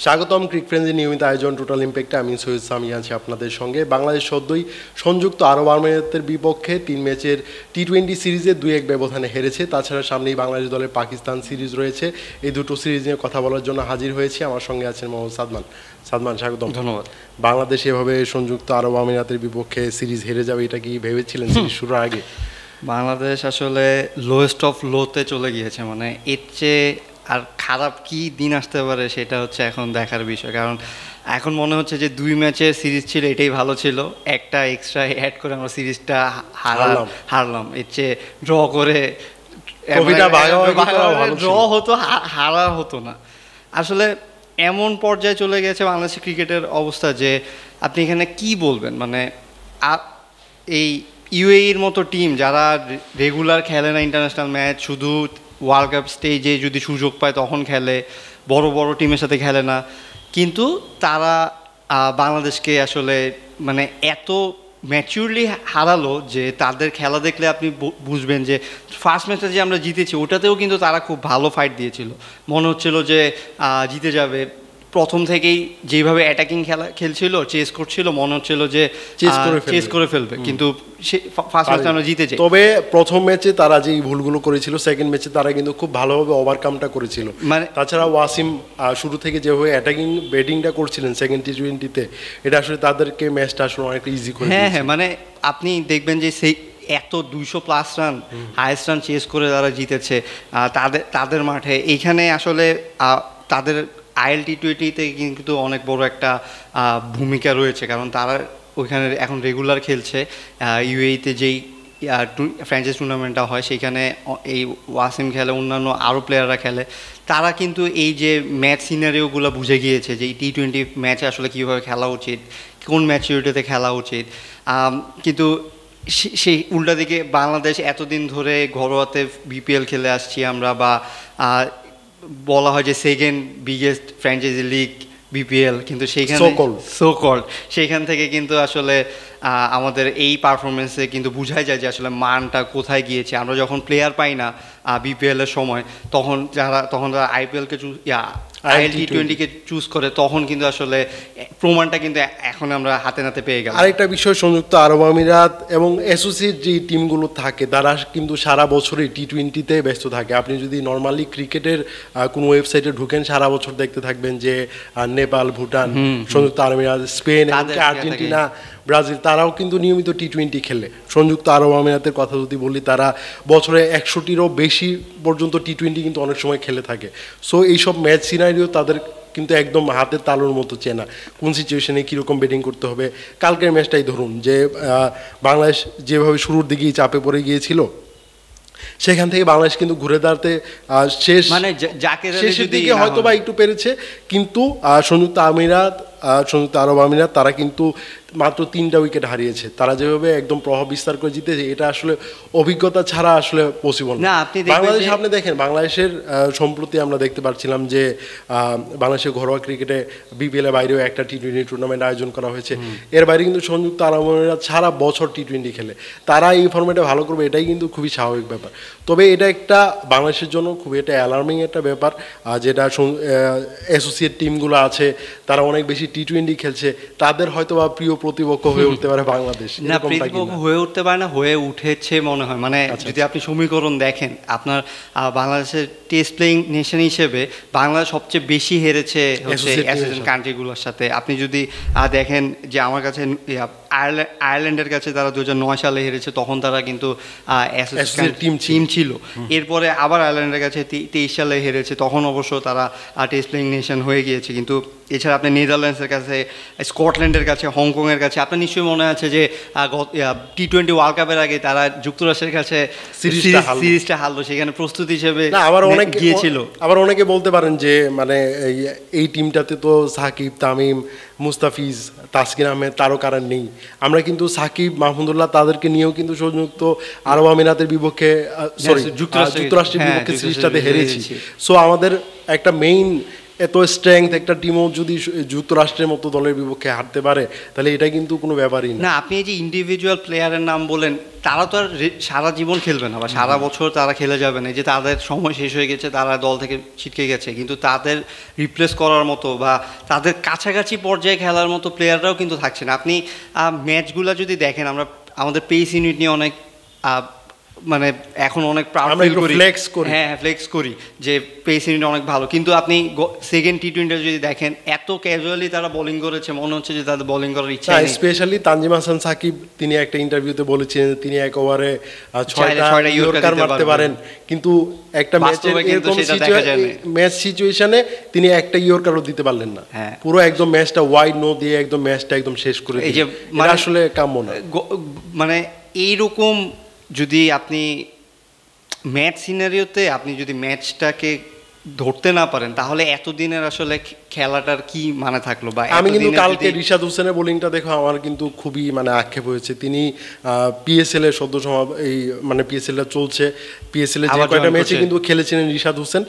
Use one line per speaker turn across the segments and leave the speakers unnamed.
স্বাগতম ক্রিক ফ্রেন্ডসের নিয়মিত আয়োজন টোটাল ইম্প্যাক্টে। আমি সৈয়দ সামি আছি আপনাদের সঙ্গে। বাংলাদেশ সদ্যই সংযুক্ত আরব আমিরাতের বিপক্ষে 3 ম্যাচের টি-20 সিরিজে 2-1 ব্যবধানে হেরেছে। তাছাড়া সামনেই বাংলাদেশ দলের পাকিস্তান সিরিজ রয়েছে। এই দুটো সিরিজ নিয়ে কথা বলার জন্য হাজির হয়েছি। আমার সঙ্গে আছেন মোহাম্মদ সাদমান। সাদমান, স্বাগতম।
ধন্যবাদ।
বাংলাদেশ এভাবে সংযুক্ত আরব আমিরাতের বিপক্ষে সিরিজ হেরে যাবে, এটা কি ভেবেছিলেন সিরিজ শুরুর আগে?
বাংলাদেশ আসলে লোয়েস্ট অফ লোতে চলে গিয়েছে, মানে এর চেয়ে আর খারাপ কি দিন আসতে পারে সেটা হচ্ছে এখন দেখার বিষয়। কারণ এখন মনে হচ্ছে যে 2 ম্যাচের সিরিজ ছিল, এটাই ভালো ছিল। একটা এক্সট্রা অ্যাড করে আমরা সিরিজটা হারলাম। এর চেয়ে ড্র করে ড্র হতো, হারা হতো না। আসলে এমন পর্যায়ে চলে গেছে বাংলাদেশের ক্রিকেটের অবস্থা যে আপনি এখানে কি বলবেন। মানে এই ইউএইর মতো টিম যারা রেগুলার খেলে না ইন্টারন্যাশনাল ম্যাচ, শুধু ওয়ার্ল্ড কাপ স্টেজে যদি সুযোগ পায় তখন খেলে, বড় বড় টিমের সাথে খেলে না, কিন্তু তারা বাংলাদেশকে আসলে মানে এত ম্যাচিউরলি হারালো যে তাদের খেলা দেখলে আপনি বুঝবেন যে ফার্স্ট ম্যাচটা যে আমরা জিতেছি ওটাতেও কিন্তু তারা খুব ভালো ফাইট দিয়েছিল। মনে হচ্ছিল যে জিতে যাবে। প্রথম থেকেই যেভাবে অ্যাটাকিং খেলছিল, চেস করছিল, মনে হচ্ছিল যে চেস করে ফেলবে, কিন্তু ফার্স্ট ম্যাচে আমরা জিতেছি।
তবে প্রথম ম্যাচে তারা যে ভুলগুলো করেছিল, সেকেন্ড ম্যাচে তারা কিন্তু খুব ভালোভাবে ওভারকামটা করেছিল। মানে তাছাড়া ওয়াসিম শুরু থেকে যেভাবে অ্যাটাকিং ব্যাটিংটা করছিলেন সেকেন্ড টি-20-তে, এটা আসলে তাদেরকে ম্যাচটা আসলে অনেকটা ইজি করে দিয়েছে।
হ্যাঁ, মানে আপনি দেখবেন যে সেই এত 200+ রান, হাইয়েস্ট রান চেস করে তারা জিতেছে তাদের মাঠে। এইখানে আসলে তাদের আইএল টি-20-তে কিন্তু অনেক বড় একটা ভূমিকা রয়েছে, কারণ তারা ওইখানে এখন রেগুলার খেলছে। ইউএইতে যেই ফ্র্যাঞ্চাইজ টুর্নামেন্টটা হয় সেইখানে এই ওয়াসিম খেলে, অন্যান্য আরও প্লেয়াররা খেলে। তারা কিন্তু এই যে ম্যাচ সিনারিওগুলো বুঝে গিয়েছে যে এই টি-20 ম্যাচে আসলে কীভাবে খেলা উচিত, কোন ম্যাচুরিটিতে খেলা উচিত। কিন্তু সেই উল্টা দিকে বাংলাদেশ এতদিন ধরে ঘরোয়াতে বিপিএল খেলে আসছি আমরা, বা বলা হয় যে second biggest franchise league BPL, কিন্তু সেইখানে সেইখান থেকে কিন্তু আসলে আমাদের এই পারফরমেন্সে কিন্তু বোঝাই যায় যে আসলে মানটা কোথায় গিয়েছে। আমরা যখন প্লেয়ার পাই না বিপিএলের সময়, তখন তারা আইপিএলকে আইএল টি-20কে চুজ করে, তখন কিন্তু আসলে প্রমাণটা কিন্তু এখন আমরা হাতে নাতে পেয়ে গেলাম।
আরেকটা বিষয়, সংযুক্ত আরব আমিরাত এবং অ্যাসোসিয়েট যে টিমগুলো থাকে তারা কিন্তু সারা বছরই টি-20তে ব্যস্ত থাকে। আপনি যদি নর্মালি ক্রিকেটের কোনো ওয়েবসাইটে ঢুকেন, সারা বছর দেখতে থাকবেন যে নেপাল, ভুটান, সংযুক্ত আরব আমিরাত, স্পেন, আর্জেন্টিনা, ব্রাজিল, তারাও কিন্তু নিয়মিত টি-20 খেলে। সংযুক্ত আরব আমিরাতের কথা যদি বলি, তারা বছরে 100টিরও বেশি পর্যন্ত টি-20 কিন্তু অনেক সময় খেলে থাকে। সো এইসব ম্যাচ সিনারিও তাদের কিন্তু একদম হাতের তালুর মতো চেনা, কোন সিচুয়েশনে কীরকম ব্যাটিং করতে হবে। কালকের ম্যাচটাই ধরুন, যে বাংলাদেশ যেভাবে শুরুর দিকেই চাপে পড়ে গিয়েছিল, সেখান থেকে বাংলাদেশ কিন্তু ঘুরে দাঁড়াতে শেষের দিকে হয়তো বা একটু পেরেছে, কিন্তু সংযুক্ত আরব আমিরাত তারা কিন্তু মাত্র 3টা উইকেট হারিয়েছে। তারা যেভাবে একদম প্রভাব বিস্তার করে জিতেছে, এটা আসলে অভিজ্ঞতা ছাড়া আসলে পসিবল না। বাংলাদেশ, আপনি দেখেন বাংলাদেশের সম্প্রতি আমরা দেখতে পাচ্ছিলাম যে বাংলাদেশের ঘরোয়া ক্রিকেটে বিপিএল এর বাইরেও একটা টি-20 টুর্নামেন্ট আয়োজন করা হয়েছে। এর বাইরে কিন্তু সংযুক্ত আরব আমিরাত সারা বছর টি-20 খেলে। তারা এই ফর্মেটে ভালো করবে, এটাই কিন্তু খুবই স্বাভাবিক ব্যাপার। তবে এটা একটা বাংলাদেশের জন্য খুবই একটা অ্যালার্মিং একটা ব্যাপার, যেটা অ্যাসোসিয়েট টিমগুলো আছে তারা অনেক বেশি টি-20 খেলছে, তাদের হয়তো বা প্রিয় প্রতিপক্ষ হয়ে উঠতে পারে বাংলাদেশ।
না, প্রতিপক্ষ হয়ে উঠতে পারে না, হয়ে উঠেছে মনে হয়। মানে যদি আপনি সমীকরণ দেখেন, আপনার বাংলাদেশের টেস্ট প্লেয়িং নেশন হিসেবে বাংলাদেশ সবচেয়ে বেশি হেরেছে হচ্ছে অ্যাসোসিয়েশন কান্ট্রিগুলোর সাথে। আপনি যদি দেখেন যে আমার কাছে আয়ারল্যান্ডের কাছে তারা 2009 সালে হেরেছে, তখন তারা কিন্তু অ্যাসোসিয়েশন টিম ছিল। এরপরে আবার আয়ারল্যান্ডের কাছে 23 সালে হেরেছে, তখন অবশ্য তারা টেস্ট প্লেয়িং নেশন হয়ে গিয়েছে। কিন্তু এছাড়া আপনি নেদারল্যান্ডসের কাছে, স্কটল্যান্ডের কাছে, হংকংয়ের কাছে, আপনার নিশ্চয়ই মনে আছে যে টি-20 ওয়ার্ল্ড কাপের আগে তারা যুক্তরাষ্ট্রের কাছে সিরিজটা হারলো, সেখানে প্রস্তুতি হিসেবে গিয়েছিল।
আবার অনেকে বলতে পারেন যে মানে এই টিমটাতে তো সাকিব, তামিম, মুস্তাফিজ, তাসকিন আহমেদ, তারকারা নেই। আমরা কিন্তু সাকিব, মাহমুদুল্লাহ তাদেরকে নিয়েও কিন্তু সংযুক্ত আরব আমিরাতের বিপক্ষে যুক্তরাষ্ট্রের বিপক্ষে সিরিজটাতে হেরেছি। সো আমাদের একটা মেইন এত স্ট্রেংথ একটা টিমও যদি যুক্তরাষ্ট্রের মতো দলের বিপক্ষে হারতে পারে, তাহলে এটা কিন্তু কোনো ব্যাপারই না।
না, আপনি এই যে ইন্ডিভিজুয়াল প্লেয়ারের নাম বলেন, তারা তো আর সারা জীবন খেলবে না বা সারা বছর তারা খেলে যাবে না, যে তাদের সময় শেষ হয়ে গেছে, তারা দল থেকে ছিটকে গেছে, কিন্তু তাদের রিপ্লেস করার মতো বা তাদের কাছাকাছি পর্যায়ে খেলার মতো প্লেয়াররাও কিন্তু থাকছে না। আপনি ম্যাচগুলো যদি দেখেন, আমরা আমাদের পেস ইউনিট নিয়ে অনেক মানে এখন অনেক প্রাউড ফিল করি, হ্যাঁ ফ্লেক্স করি যে পেস ইউনিট অনেক ভালো, কিন্তু আপনি সেকেন্ড টি-20 যদি দেখেন, এত ক্যাজুয়ালি তারা বোলিং করেছে, মনে হচ্ছে যে তাদের বোলিং করার ইচ্ছা নেই।
স্পেশালি তানজিম হাসান সাকিব, তিনি একটা ইন্টারভিউতে বলেছেন তিনি এক ওভারে 6টা ইয়র্কার মারতে পারেন, কিন্তু একটা ম্যাচ সিচুয়েশনে তিনি একটা ইয়র্কারও দিতে পারলেন না, পুরো একদম ম্যাচটা ওয়াইড নো দিয়ে একদম ম্যাচটা একদম শেষ করে দিয়ে। এটা আসলে কাম্য না।
মানে এইরকম যদি আপনি ম্যাচ সিনারিওতে আপনি যদি ম্যাচটাকে ধরতে না পারেন, তাহলে এতদিনের আসলে খেলাটার কি মানে থাকলো? বা
আমি কিন্তু কালকে রিশাদ হোসেনের বোলিংটা দেখো আমার কিন্তু খুবই মানে আক্ষেপ হয়েছে। তিনি পিএসএল এর সদস্য, এই মানে পিএসএল টা চলছে, পিএসএল এর যে কয়টা ম্যাচে কিন্তু খেলেছিলেন রিশাদ হোসেন,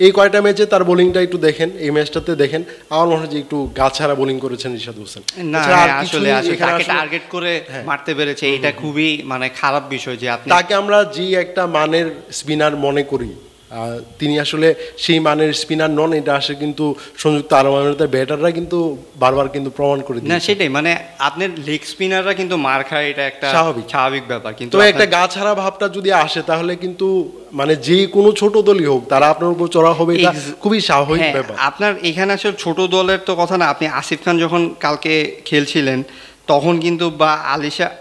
এই কয়টা ম্যাচে তার বোলিংটা একটু দেখেন, এই ম্যাচটাতে দেখেন, আমার মনে হয় যে একটু গাছাড়া বোলিং করেছেন রিশাদ হোসেন।
না আসলে তাকে টার্গেট করে মারতে পেরেছে, এটা খুবই মানে খারাপ বিষয় যে আপনি
তাকে আমরা যে একটা মানের স্পিনার মনে করি, তিনি আসলে সেই মানের স্পিনার নন। এটা আসলে কিন্তু সংযুক্ত আরব আমিরাতের ব্যাটাররা কিন্তু বারবার কিন্তু প্রমাণ করে দিয়েছে।
না সেটাই, মানে আপনার লেগ স্পিনাররা কিন্তু মার খায়, এটা একটা স্বাভাবিক ব্যাপার, কিন্তু
একটা গা ছাড়া ভাবটা যদি আসে তাহলে কিন্তু মানে যে কোনো ছোট দলই হোক তারা আপনার উপর চড়া হবে, এটা খুবই স্বাভাবিক ব্যাপার।
আপনার এখানে আসলে ছোট দলের তো কথা না, আপনি আসিফ খান যখন কালকে খেলছিলেন তখন কিন্তু, বা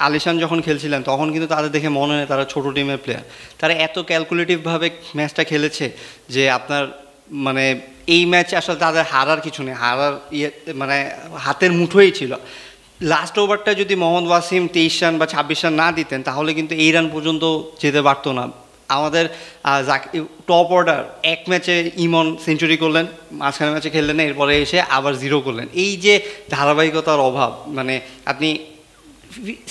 আলিশান যখন খেলছিলেন তখন কিন্তু তাদের দেখে মনে হয় তারা ছোট টিমের প্লেয়ার। তারা এত ক্যালকুলেটিভভাবে ম্যাচটা খেলেছে যে আপনার মানে এই ম্যাচে আসলে তাদের হারার কিছু নেই, হারার মানে হাতের মুঠোই ছিল। লাস্ট ওভারটা যদি মোহাম্মদ ওয়াসিম 23 রান বা 26 রান না দিতেন, তাহলে কিন্তু এই রান পর্যন্ত যেতে পারতো না। আমাদের টপ অর্ডার এক ম্যাচে ইমন সেঞ্চুরি করলেন, মাঝখানে ম্যাচে খেললেন না, এরপরে এসে আবার 0 করলেন। এই যে ধারাবাহিকতার অভাব, মানে আপনি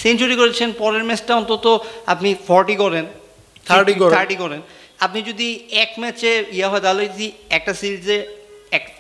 সেঞ্চুরি করেছেন, পরের ম্যাচটা অন্তত আপনি 40 করেন, 30 করেন। আপনি যদি এক ম্যাচে হয়, তাহলে যদি একটা সিরিজে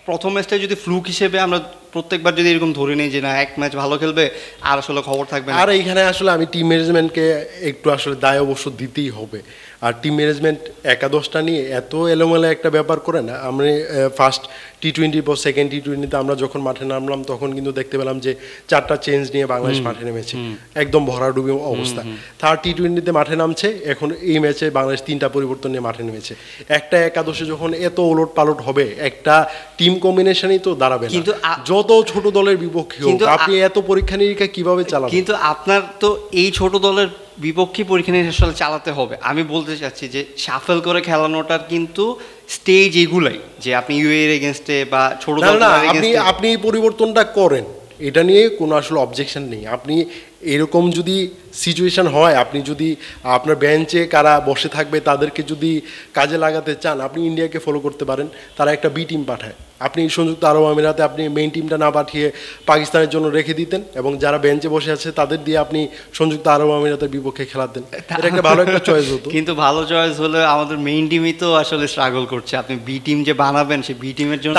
প্রথম ম্যাচটা যদি ফ্লুক হিসেবে আমরা প্রত্যেকবার যদি এরকম ধরে নিই যে না এক ম্যাচ ভালো খেলবে আর আসলে খবর থাকবে না।
আর এইখানে আসলে আমি টিম ম্যানেজমেন্টকে একটু আসলে দায় অবশ্য দিতেই হবে। আর টিম ম্যানেজমেন্ট একাদশটা নিয়ে এত এলোমেলো একটা ব্যাপার করে না। আমি ফার্স্ট টি-20 পর সেকেন্ড টি-20তে আমরা যখন মাঠে নামলাম তখন কিন্তু দেখতে পেলাম যে 4টা চেঞ্জ নিয়ে বাংলাদেশ মাঠে নেমেছে, একদম ভরাডুবি অবস্থা। থার্ড টি-20তে মাঠে নামছে, এখন এই ম্যাচে বাংলাদেশ 3টা পরিবর্তন নিয়ে মাঠে নেমেছে। একটা একাদশে যখন এত ওলট পালট হবে, একটা টিম কম্বিনেশনই তো দাঁড়াবে না, কিন্তু যত ছোট দলের বিপক্ষে হোক আপনি এত পরীক্ষা নিরীক্ষা কিভাবে চালাবেন?
কিন্তু আপনার তো এই ছোট দলের বিপক্ষে পরীক্ষা নিয়ে আসলে চালাতে হবে। আমি বলতে চাচ্ছি যে শাফেল করে খেলানোটার কিন্তু স্টেজ এগুলাই, যে আপনি ইউএর এগেনস্টে বা ছোট দল
আপনি পরিবর্তনটা করেন, এটা নিয়ে কোনো আসলে অবজেকশন নেই। আপনি এরকম যদি সিচুয়েশন হয়, আপনি যদি আপনার বেঞ্চে কারা বসে থাকবে তাদেরকে যদি কাজে লাগাতে চান, আপনি ইন্ডিয়াকে ফলো করতে পারেন। তারা একটা বি টিম পাঠায়, আপনি সংযুক্ত আরব আমিরাতে আপনি মেইন টিমটা না পাঠিয়ে পাকিস্তানের জন্য রেখে দিতেন এবং যারা বেঞ্চে বসে আছে তাদের দিয়ে আপনি সংযুক্ত আরব আমিরাতের বিপক্ষে খেলাতেন। এটা একটা ভালো একটা চয়েস হতো।
কিন্তু ভালো চয়েস হলে আমাদের মেইন টিমই তো আসলে স্ট্রাগল করছে। আপনি বি টিম যে বানাবেন, সেই বি টিমের জন্য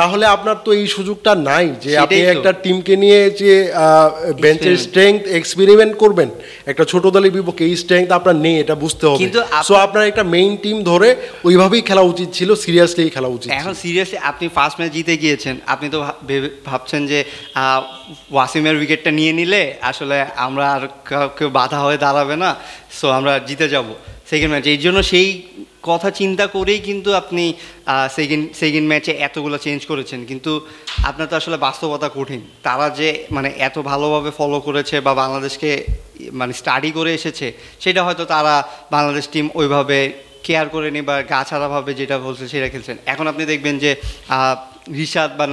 তাহলে আপনার তো এই সুযোগটা নাই যে আপনি একটা টিমকে নিয়ে যে বেঞ্চের স্ট্রেংথ এক্সপেরিমেন্ট করবেন একটা ছোট দলের বিপক্ষে। এই স্ট্রেংথ আপনার নেই, এটা বুঝতে হবে। সো আপনার একটা মেইন টিম ধরে ওইভাবেই খেলা উচিত ছিল, সিরিয়াসলি খেলা উচিত।
এখন সিরিয়াসলি আপনি ফার্স্ট ম্যাচ জিতে গিয়েছেন, আপনি তো ভাবছেন যে ওয়াসিমের উইকেটটা নিয়ে নিলে আসলে আমরা আর কেউ বাধা হয়ে দাঁড়াবে না, সো আমরা জিতে যাব সেকেন্ড ম্যাচে। এই জন্য সেই কথা চিন্তা করেই কিন্তু আপনি সেকেন্ড ম্যাচে এতগুলো চেঞ্জ করেছেন। কিন্তু আপনার তো আসলে বাস্তবতা কঠিন। তারা যে মানে এত ভালোভাবে ফলো করেছে বা বাংলাদেশকে মানে স্টাডি করে এসেছে, সেটা হয়তো তারা বাংলাদেশ টিম ওইভাবে কেয়ার করে নি বা গা ছাড়াভাবে যেটা বলছে সেটা খেলছেন। এখন আপনি দেখবেন যে রিশাদ বা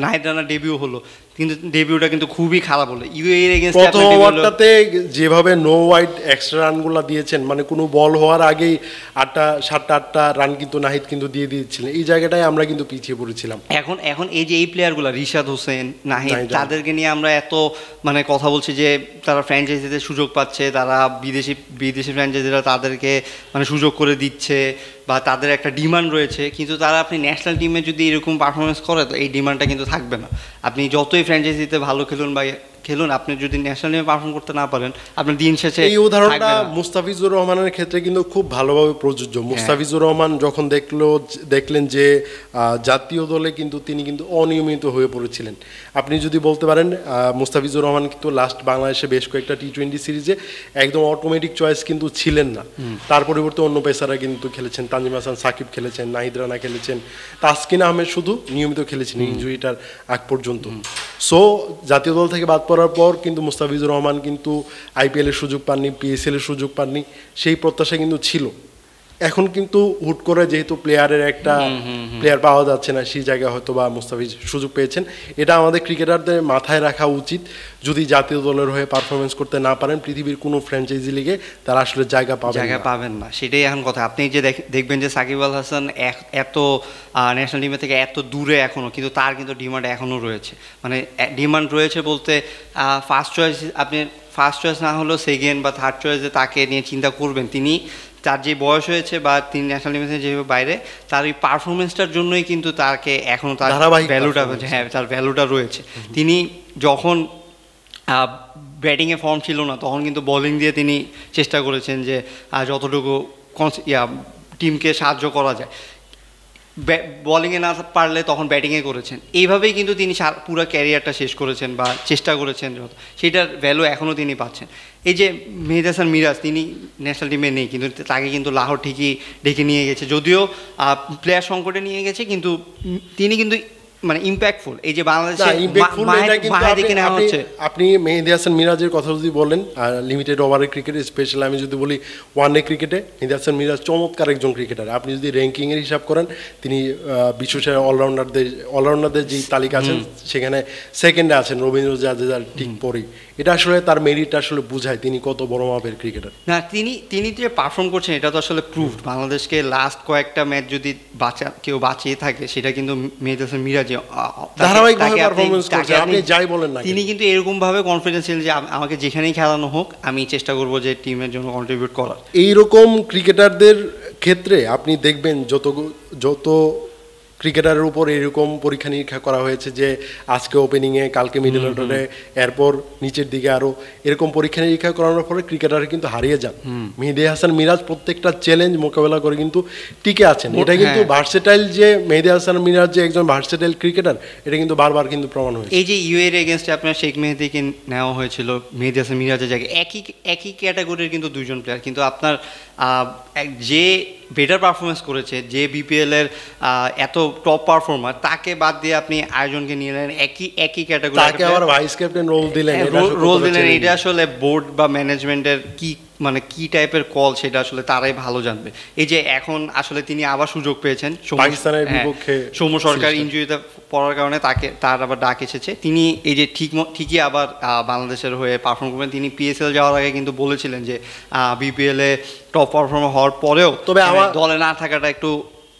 নাহিদ রানা ডেবিউ হলো, কিন্তু ডেবিউটা কিন্তু খুবই খারাপ হলো। ইউএর এগেইনস্টে
প্রথম ওভারটাতে যেভাবে নো ওয়াইড এক্সট্রা রানগুলো দিয়েছেন, মানে কোনো বল হওয়ার আগেই 7-8টা রান কিন্তু নাহিদ কিন্তু দিয়ে দিয়েছিলেন। এই জায়গাটায় আমরা কিন্তু পিছিয়ে পড়েছিলাম।
এখন এই যে এই প্লেয়ারগুলো রিশাদ হোসেন, নাহিদ, তাদেরকে নিয়ে আমরা এত মানে কথা বলছি যে তারা ফ্র্যাঞ্চাইজিতে সুযোগ পাচ্ছে, তারা বিদেশি ফ্র্যাঞ্চাইজিরা তাদেরকে মানে সুযোগ করে দিচ্ছে বা তাদের একটা ডিমান্ড রয়েছে, কিন্তু তারা আপনি ন্যাশনাল টিমে যদি এরকম পারফরমেন্স করে তো এই ডিমান্ডটা কিন্তু থাকবে না। আপনি যতই ফ্র্যাঞ্চাইজিতে ভালো খেলুন বা খেলুন, আপনি যদি ন্যাশনাল টিমে পারফর্ম করতে না পারেন আপনার দিন শেষে
এই উদাহরণটা মুস্তাফিজুর রহমানের ক্ষেত্রে কিন্তু খুব ভালোভাবে প্রযোজ্য। মুস্তাফিজুর রহমান যখন দেখলেন যে জাতীয় দলে কিন্তু তিনি কিন্তু অনিয়মিত হয়ে পড়েছিলেন। আপনি যদি বলতে পারেন মুস্তাফিজুর রহমান কিন্তু লাস্ট বাংলাদেশে বেশ কয়েকটা টি-20 সিরিজে একদম অটোমেটিক চয়েস কিন্তু ছিলেন না। তার পরিবর্তে অন্য পেসাররা কিন্তু খেলেছেন, তানজিম হাসান সাকিব খেলেছেন, নাহিদ রানা খেলেছেন, তাসকিন আহমেদ শুধু নিয়মিত খেলেছেন ইনজুরিটার আগ পর্যন্ত। সো জাতীয় দল থেকে বাদ পড়ার পর কিন্তু মুস্তাফিজুর রহমান কিন্তু আইপিএলের সুযোগ পাননি, পিএসএলের সুযোগ পাননি, সেই প্রত্যাশা কিন্তু ছিল। এখন কিন্তু হুট করে যেহেতু প্লেয়ার পাওয়া যাচ্ছে না, সেই জায়গায় হয়তো বা মুস্তাফিজ সুযোগ পেয়েছেন। এটা আমাদের ক্রিকেটারদের মাথায় রাখা উচিত, যদি জাতীয় দলের হয়ে পারফরমেন্স করতে না পারেন পৃথিবীর কোনো ফ্র্যাঞ্চাইজি লিগে তারা আসলে জায়গা পাবেন না।
সেটাই এখন কথা। আপনি যে দেখবেন যে সাকিব আল হাসান এত ন্যাশনাল টিমে থেকে এত দূরে এখনও, কিন্তু তার কিন্তু ডিমান্ড এখনও রয়েছে। মানে ডিমান্ড রয়েছে বলতে ফার্স্ট চয়েস না হলেও সেকেন্ড বা থার্ড চয়েসে তাকে নিয়ে চিন্তা করবেন। তার যে বয়স হয়েছে বা তিনি ন্যাশনাল টিমে যেভাবে বাইরে, তার এই পারফরমেন্সটার জন্যই কিন্তু তাকে এখনও তার ভ্যালুটা রয়েছে। তিনি যখন ব্যাটিংয়ে ফর্ম ছিল না তখন কিন্তু বোলিং দিয়ে তিনি চেষ্টা করেছেন যে যতটুকু টিমকে সাহায্য করা যায়। বলিংয়ে না পারলে তখন ব্যাটিংয়ে করেছেন। এইভাবেই কিন্তু তিনি পুরো ক্যারিয়ারটা শেষ করেছেন বা চেষ্টা করেছেন, সেটার ভ্যালু এখনও তিনি পাচ্ছেন। এই যে মেহেদী হাসান মিরাজ, তিনি ন্যাশনাল টিমে নেই, কিন্তু তাকে কিন্তু লাহোর ঠিকই ডেকে নিয়ে গেছে, যদিও প্লেয়ার সংকটে নিয়ে গেছে, কিন্তু তিনি কিন্তু মানে ইম্প্যাক্টফুল। এই যে বাংলাদেশে
আপনি মেহেদী হাসান মিরাজের কথা যদি বলেন লিমিটেড ওভারের ক্রিকেটে, স্পেশালি আমি যদি বলি ওয়ানডে ক্রিকেটে, মেহেদী হাসান মিরাজ চমৎকার একজন ক্রিকেটার। আপনি যদি র্যাঙ্কিংয়ের হিসাব করেন তিনি বিশ্বসেরা অলরাউন্ডারদের যে তালিকা আছেন সেখানে সেকেন্ডে আছেন, রবীন্দ্র জাদেজার ঠিক পরেই। এটা আসলে তার মেরিট আসলে বোঝায় তিনি কত বড় মাপের ক্রিকেটার।
না, তিনি যে পারফর্ম করছেন এটা তো আসলে প্রুফ। বাংলাদেশকে লাস্ট কয়েকটা ম্যাচ যদি কেউ বাঁচিয়ে থাকে সেটা কিন্তু মেহেদী হাসান মিরাজ তিনি কিন্তু এরকম ভাবে কনফিডেন্স ছিলেন যে আমাকে যেখানেই খেলানো হোক আমি চেষ্টা করব যে টিমের জন্য কন্ট্রিবিউট করার।
এইরকম ক্রিকেটারদের ক্ষেত্রে আপনি দেখবেন যত ক্রিকেটারের উপর এরকম পরীক্ষা নিরীক্ষা করা হয়েছে যে আজকে ওপেনিংয়ে, কালকে মিডল অর্ডারে, এরপর নিচের দিকে আরও এরকম পরীক্ষা নিরীক্ষা করানোর ফলে ক্রিকেটার কিন্তু হারিয়ে যান। মেহেদী হাসান মিরাজ প্রত্যেকটা চ্যালেঞ্জ মোকাবেলা করে কিন্তু টিকে আছেন। এটা কিন্তু ভার্সেটাইল, যে মেহেদী হাসান মিরাজ যে একজন ভার্সেটাইল ক্রিকেটার এটা কিন্তু বারবার কিন্তু প্রমাণ হয়েছে।
এই যে ইউএর এগেনস্টে আপনার শেখ মেহেদীকে নেওয়া হয়েছিল মেহেদী হাসান মিরাজের জায়গায়, একই ক্যাটাগরির কিন্তু দুইজন প্লেয়ার, কিন্তু আপনার যে বেটার পারফরমেন্স করেছে, যে বিপিএলের এত টপ পারফর্মার, তাকে বাদ দিয়ে আপনি আয়োজনকে নিয়ে নেন একই ক্যাটাগরি,
তাকে আবার ভাইস ক্যাপ্টেন রোল দিলেন।
এটা আসলে বোর্ড বা ম্যানেজমেন্টের কি টাইপের কল সেটা আসলে তারাই ভালো জানবে। এই যে এখন আসলে তিনি আবার সুযোগ পেয়েছেন
পাকিস্তানের বিপক্ষে,
সৌম্য সরকার ইনজুরিতে পড়ার কারণে তার আবার ডাক এসেছে। তিনি এই যে ঠিকই আবার বাংলাদেশের হয়ে পারফর্ম করবেন। তিনি পিএসএল যাওয়ার আগে কিন্তু বলেছিলেন যে বিপিএলে টপ পারফর্মার হওয়ার পরেও তবে আমার দলে না থাকাটা একটু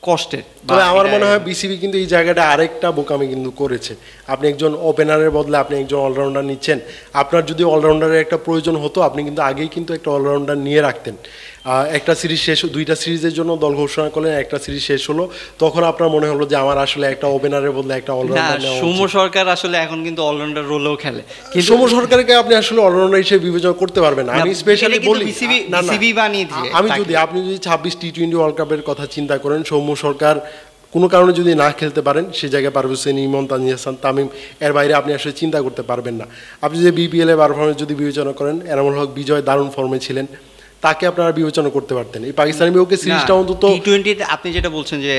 কষ্টের।
তবে আমার মনে হয় বিসিবি কিন্তু এই জায়গাটা আরেকটা বোকামি কিন্তু করেছে। আপনি একজন ওপেনারের বদলে আপনি একজন অলরাউন্ডার নিচ্ছেন। আপনার যদি অলরাউন্ডারের একটা প্রয়োজন হতো আপনি কিন্তু আগেই কিন্তু একটা অলরাউন্ডার নিয়ে রাখতেন। একটা সিরিজ শেষ, দুইটা সিরিজের জন্য দল ঘোষণা করলেন, একটা সিরিজ শেষ হলো, তখন আপনার মনে হলো যে আমার আসলে একটা ওপেনারের বদলে একটা অলরাউন্ডার নেওয়া উচিত।
সৌম্য সরকার আসলে এখন কিন্তু অলরাউন্ডার রোলেও খেলে, কিন্তু
সৌম্য সরকারকে আপনি আসলে অলরাউন্ডার হিসেবে বিবেচনা করতে পারবেন না। আমি স্পেশালি বলি, আপনি যদি 26 টি-20 ওয়ার্ল্ড কাপের কথা চিন্তা করেন, সৌম্য সরকার কোনো কারণে যদি না খেলতে পারেন সে জায়গায় পারভেজ হোসেন, ইমন, তানজিদ হাসান, তামিম, এর বাইরে আপনি আসলে চিন্তা করতে পারবেন না। আপনি যদি বিপিএল এর পারফরমেন্স যদি বিবেচনা করেন, এনামুল হক বিজয় দারুণ ফর্মে ছিলেন, তাকে আপনারা বিবেচনা করতে পারতেন। এই পাকিস্তানি বিপক্ষে সিরিজটা অন্তত
টি-20তে আপনি যেটা বলছেন যে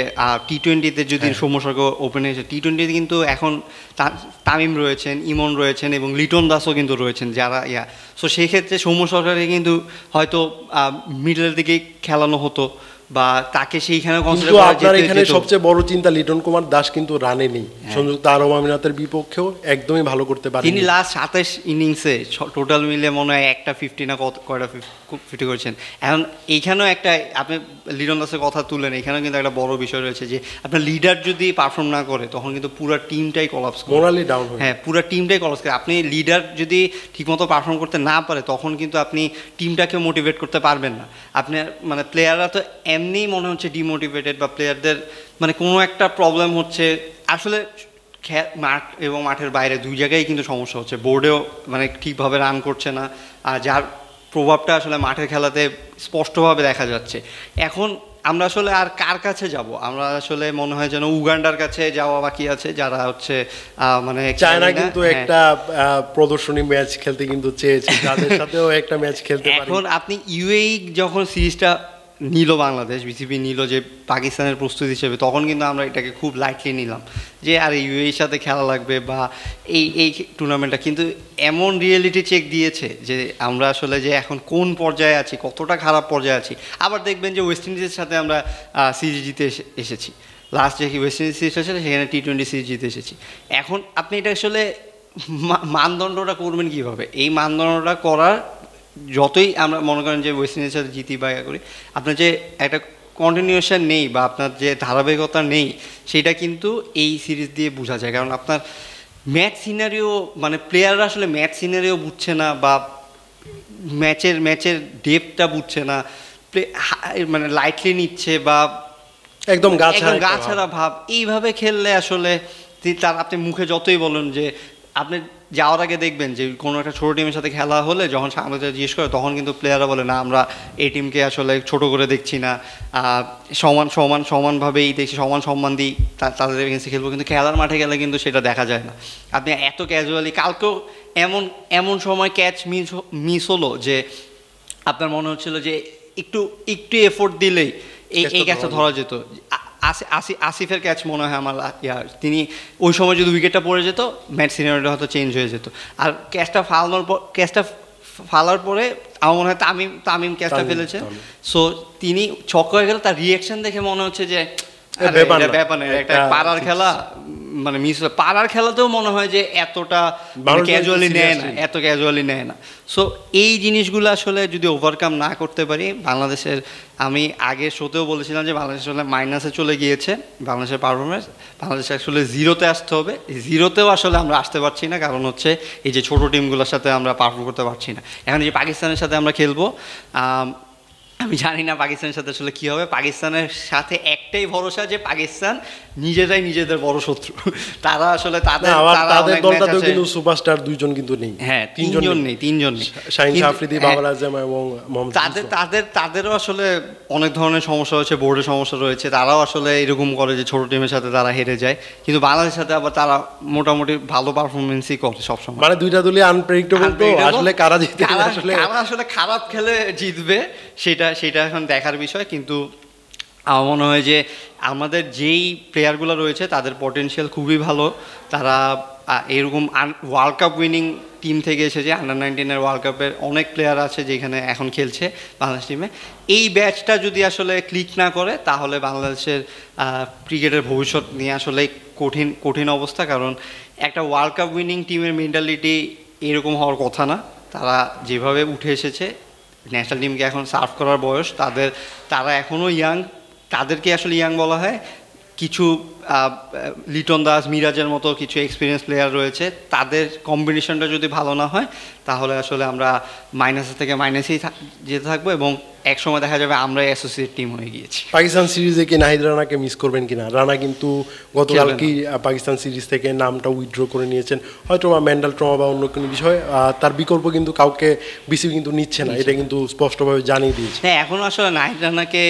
টি-20তে যদি সৌম্য সরকার ওপেনে এসে, টি-20তে কিন্তু এখন তামিম রয়েছেন, ইমন রয়েছেন এবং লিটন দাসও কিন্তু রয়েছেন যারা সো সেই ক্ষেত্রে সৌম্য সরকারকে কিন্তু হয়তো মিডলের দিকে খেলানো হতো বা তাকে সেইখানে
আপনার এখানে সবচেয়ে বড় চিন্তা লিটন কুমার দাস কিন্তু রানে নেই। সংযুক্ত আরব আমিরাতের বিপক্ষেও একদমই ভালো করতে পারেন।
তিনি লাস্ট 27 ইনিংসে টোটাল মিলে মনে হয় একটা 50 না কয়টা 50 করেছেন। এখন এইখানেও একটা, আপনি লিটন দাসের কথা তুলেন, এখানেও কিন্তু একটা বড় বিষয় রয়েছে যে আপনার লিডার যদি পারফর্ম না করে তখন কিন্তু পুরো টিমটাই কলাপস করে,
মোরালি ডাউন হয়।
পুরো টিমটাই কলাপস করে। আপনি লিডার যদি ঠিকমতো পারফর্ম করতে না পারে তখন কিন্তু আপনি টিমটাকে মোটিভেট করতে পারবেন না। আপনার মানে প্লেয়াররা তো এমনিই মনে হচ্ছে ডিমোটিভেটেড বা প্লেয়ারদের মানে কোনো একটা প্রবলেম হচ্ছে আসলে মাঠ এবং মাঠের বাইরে দুই জায়গায় কিন্তু সমস্যা হচ্ছে, বোর্ডেও মানে ঠিকভাবে রান করছে না, আর যার প্রভাবটা আসলে মাঠের খেলাতে স্পষ্টভাবে দেখা যাচ্ছে। এখন আমরা আসলে আর কার কাছে যাব? আমরা আসলে মনে হয় যেন উগান্ডার কাছে যাওয়া বাকি আছে, যারা হচ্ছে মানে
চায়না কিন্তু একটা প্রদর্শনী ম্যাচ খেলতে কিন্তু চেয়েছে, তাদের সাথেও একটা ম্যাচ খেলতে পারে।
এখন আপনি ইউএই যখন সিরিজটা নিল, বাংলাদেশ বিসিবি নিল যে পাকিস্তানের প্রস্তুতি হিসেবে, তখন কিন্তু আমরা এটাকে খুব লাইটলি নিলাম যে আর ইউএইর সাথে খেলা লাগবে বা এই টুর্নামেন্টটা, কিন্তু এমন রিয়েলিটি চেক দিয়েছে যে আমরা আসলে যে এখন কোন পর্যায়ে আছি, কতটা খারাপ পর্যায়ে আছি। আবার দেখবেন যে ওয়েস্ট ইন্ডিজের সাথে আমরা সিরিজ জিতে এসেছি, লাস্ট যে ওয়েস্ট ইন্ডিজ সিরিজটা ছিল সেখানে টি-20 সিরিজ জিতে এসেছি। এখন আপনি এটা আসলে মানদণ্ডটা করবেন কীভাবে? এই মানদণ্ডটা করার যতই আমরা মনে করেন যে ওয়েস্ট ইন্ডিজের সাথে জিতি বা করি, আপনার যে একটা কন্টিনিউশন নেই বা আপনার যে ধারাবাহিকতা নেই, সেটা কিন্তু এই সিরিজ দিয়ে বোঝা যায়। কারণ আপনার ম্যাচ সিনারিও মানে প্লেয়াররা আসলে ম্যাচ সিনারিও বুঝছে না বা ম্যাচের ডেপটা বুঝছে না, মানে লাইটলি নিচ্ছে বা
একদম গা ছাড়া
ভাব। এইভাবে খেললে আসলে তার আপনি মুখে যতই বলেন যে আপনি যাওয়ার আগে দেখবেন যে কোনো একটা ছোটো টিমের সাথে খেলা হলে যখন সামনে জিজ্ঞেস করে তখন কিন্তু প্লেয়াররা বলে না আমরা এই টিমকে আসলে ছোট করে দেখছি না, সমানভাবেই দেখছি, সমান সম্মান দিই, তাদের এগেন্সে খেলবো। কিন্তু খেলার মাঠে গেলে কিন্তু সেটা দেখা যায় না। আপনি এত ক্যাজুয়ালি, কালকেও এমন সময় ক্যাচ মিস হলো যে আপনার মনে হচ্ছিল যে একটু এফোর্ট দিলেই এই ক্যাচটা ধরা যেত। আসিফের ক্যাচ মনে হয় আমার তিনি ওই সময় যদি উইকেটটা পড়ে যেত ম্যাচ সিনারিওটা হয়তো চেঞ্জ হয়ে যেত। আর ক্যাচটা ফালার পরে আমার মনে হয় তামিম ক্যাচটা ফেলেছেন, সো তিনি ছক্কা হয়ে গেল, তার রিয়াকশন দেখে মনে হচ্ছে যে ব্যাপার নেই, একটা পাড়ার খেলা, মানে পাড়ার খেলাতেও মনে হয় যে এতটা ক্যাজুয়ালি নেয় না। সো এই জিনিসগুলো আসলে যদি ওভারকাম না করতে পারি বাংলাদেশের, আমি আগে শোতেও বলেছিলাম যে বাংলাদেশ আসলে মাইনাসে চলে গিয়েছে, বাংলাদেশের পারফরমেন্স, বাংলাদেশে আসলে জিরোতে আসতে হবে। জিরোতেও আসলে আমরা আসতে পারছি না, কারণ হচ্ছে এই যে ছোটো টিমগুলোর সাথে আমরা পারফর্ম করতে পারছি না। এখন যে পাকিস্তানের সাথে আমরা খেলবো, আমি জানি না পাকিস্তানের সাথে আসলে কী হবে। পাকিস্তানের সাথে একটাই ভরসা যে পাকিস্তান নিজেরাই নিজেদের বড় শত্রু, তারা আসলে তাদের
দলটাতেও কিন্তু সুপারস্টার দুইজন কিন্তু নেই,
হ্যাঁ তিনজন নেই,
শাহিন আফ্রিদি, বাবর আজম এবং মোহাম্মদ।
তাদেরও আসলে অনেক ধরনের সমস্যা হচ্ছে, বোর্ডের সমস্যা রয়েছে, তারাও আসলে এরকম করে যে ছোট টিমের সাথে তারা হেরে যায়, কিন্তু বাংলাদেশের সাথে আবার তারা মোটামুটি ভালো পারফরমেন্সই করে সবসময়।
মানে দুইটা দলই আনপ্রেডিক্টেবল, তো আসলে কারা জিতবে,
আসলে খারাপ খেলে জিতবে সেটা এখন দেখার বিষয়। কিন্তু আমার মনে হয় যে আমাদের যেই প্লেয়ারগুলো রয়েছে তাদের পটেনশিয়াল খুবই ভালো, তারা এরকম ওয়ার্ল্ড কাপ উইনিং টিম থেকে এসেছে, আন্ডার-19 ওয়ার্ল্ড কাপের অনেক প্লেয়ার আছে যেখানে এখন খেলছে বাংলাদেশ টিমে। এই ব্যাচটা যদি আসলে ক্লিক না করে তাহলে বাংলাদেশের ক্রিকেটের ভবিষ্যৎ নিয়ে আসলে কঠিন অবস্থা। কারণ একটা ওয়ার্ল্ড কাপ উইনিং টিমের মেন্টালিটি এরকম হওয়ার কথা না, তারা যেভাবে উঠে এসেছে, ন্যাশনাল টিমকে এখন সার্ভ করার বয়স তারা এখনও ইয়াং, তাদেরকে আসলে ইয়াং বলা হয়। কিছু লিটন দাস, মিরাজের মতো কিছু এক্সপিরিয়েন্স প্লেয়ার রয়েছে, তাদের কম্বিনেশনটা যদি ভালো না হয় তাহলে আসলে আমরা মাইনাসে থেকে মাইনাসেই যেতে থাকবো এবং এক সময় দেখা যাবে আমরা অ্যাসোসিয়েট টিম হয়ে গিয়েছি।
পাকিস্তান সিরিজে কি নাহিদ রানাকে মিস করবেন কিনা? রানা কিন্তু গতকালকেই পাকিস্তান সিরিজ থেকে নামটা উইথড্র করে নিয়েছেন, হয়তো বা মেন্টাল ট্রমা বা অন্য কোনো বিষয়। তার বিকল্প কিন্তু কাউকে বিসিবি কিন্তু নিচ্ছে না, এটা কিন্তু স্পষ্টভাবে জানিয়ে দিয়েছে।
হ্যাঁ, এখন আসলে নাহিদ রানাকে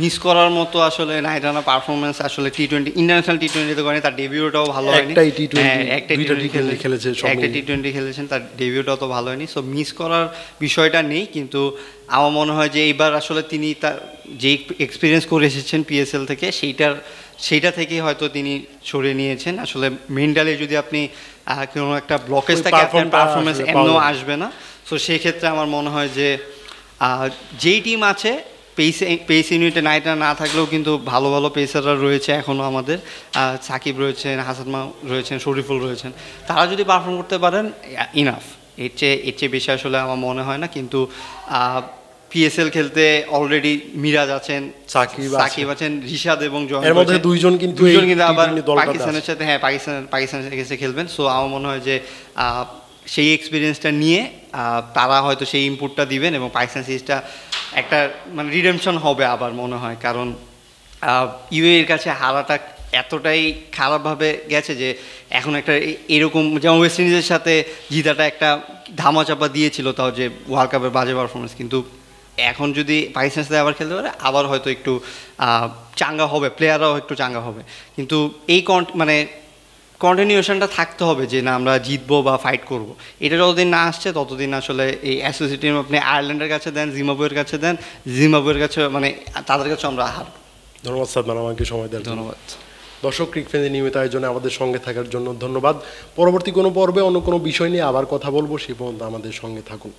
মিস করার মতো আসলে নাহিদ রানা পারফরমেন্স আসলে টি-20 ইন্টারন্যাশনাল টি-20তে করেনি, তার ডেবিউটাও ভালো হয়নি।
একটা টি-20
খেলেছেন, তার ডেবিউটাও তো ভালো হয়নি। সো মিস করার বিষয়টা নেই, কিন্তু আমার মনে হয় যে এইবার আসলে তিনি তার যে এক্সপিরিয়েন্স করে এসেছেন পিএসএল থেকে সেইটা থেকেই হয়তো তিনি সরিয়ে নিয়েছেন। আসলে মেন্টালি যদি আপনি কোনো একটা ব্লকেজ থাকে আপনার পারফরমেন্স এমনও আসবে না। সো সেই ক্ষেত্রে আমার মনে হয় যে যেই টিম আছে পেস ইউনিটে নাইটরা না থাকলেও কিন্তু ভালো ভালো পেসাররা রয়েছে এখনও আমাদের, সাকিব রয়েছেন, হাসান মাহ রয়েছেন, শরীফুল রয়েছেন, তারা যদি পারফর্ম করতে পারেন ইনাফ, এর চেয়ে বেশি আসলে আমার মনে হয় না। কিন্তু পিএসএল খেলতে অলরেডি মিরাজ আছেন, সাকিব আছেন, রিশাদ এবং জয়,
এর মধ্যে দুইজন কিন্তু
আবার পাকিস্তানের সাথে পাকিস্তানের কাছে খেলবেন। সো আমার মনে হয় যে সেই এক্সপিরিয়েন্সটা নিয়ে তারা হয়তো সেই ইনপুটটা দিবেন এবং পাকিস্তান সিরিজটা একটা মানে রিডেমশন হবে আবার মনে হয়, কারণ ইউএর কাছে হারাটা এতটাই খারাপভাবে গেছে যে এখন একটা এরকম, যেমন ওয়েস্ট ইন্ডিজের সাথে জিতাটা একটা ধামাচাপা দিয়েছিল, তাও যে ওয়ার্ল্ড কাপের বাজে পারফরমেন্স, কিন্তু এখন যদি পাকিস্তানের সাথে আবার খেলতে পারে আবার হয়তো একটু চাঙ্গা হবে, প্লেয়াররাও একটু চাঙ্গা হবে। কিন্তু এই মানে কন্টিনিউশনটা থাকতে হবে যে না আমরা জিতবো বা ফাইট করব, এটা যতদিন না আসছে ততদিন আসলে এই অ্যাসোসিয়েট টিম আপনি আয়ারল্যান্ডের কাছে দেন, জিম্বাবুয়ের কাছে দেন, জিম্বাবুয়ের কাছে মানে তাদের কাছে আমরা হারব।
ধন্যবাদ সাদমান আমাকে সময় দেওয়ার জন্য।
ধন্যবাদ।
দর্শক, ক্রিক ফ্রেন্ডের নিয়মিত আয়োজনে আমাদের সঙ্গে থাকার জন্য ধন্যবাদ। পরবর্তী কোনো পর্বে অন্য কোনো বিষয় নিয়ে আবার কথা বলবো, সে পর্যন্ত আমাদের সঙ্গে থাকুন।